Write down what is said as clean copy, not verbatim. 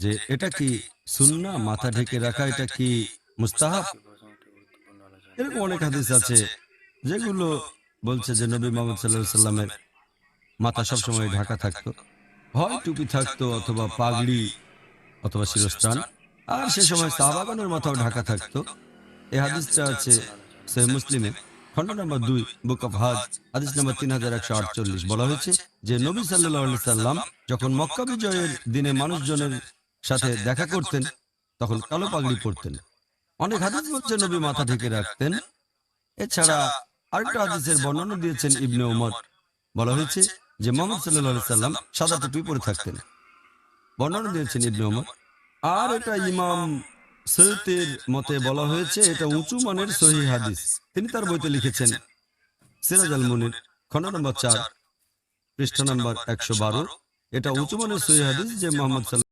যে এটা কি সুন্নাহ, মাথা ঢেকে রাখা এটা কি মুস্তাহাব? এরকম অনেক হাদিস আছে যেগুলো বলছে যে নবী মুহাম্মদ সাল্লাল্লাহু আলাইহি সাল্লামের মাথা সবসময় ঢাকা থাকতো, হয় টুপি থাকতো অথবা পাগড়ি অথবা শিরস্ত্রাণ। আর সে সময় সাহাবাগণের মাথাও ঢাকা থাকতো। এই হাদিসটা আছে সহিহ মুসলিমে, খণ্ড নম্বর 2, বুক অফ হজ, হাদিস নম্বর 3148। বলা হয়েছে যে নবী সাল্লাল্লাহু আলাইহি সাল্লাম যখন মক্কা বিজয়ের দিনে মানুষজনের সাথে দেখা করতেন তখন কালো পাগড়ি পরতেন। অনেক হাদিস বলছে নবী মাথা ঢেকে রাখতেন। এছাড়া আরেকটা হাদিসের বর্ণনা দিয়েছেন ইবনে উমর। বলা হয়েছে যে মুহাম্মদ সাল্লাল্লাহু আলাইহি সাল্লাম সাদা টুপি পরে থাকতেন। বর্ণনা দিয়েছেন ইবনে উমর। আর এটা ইমাম সৈয়দের মতে বলা হয়েছে এটা উঁচু মানের সহিহ হাদিস। তিনি তার বইতে লিখেছেন সিরাজ আল মুনির, খণ্ড নম্বর 4, পৃষ্ঠা নম্বর 112। এটা উঁচু মানের সহিহ হাদিস যে মুহাম্মদ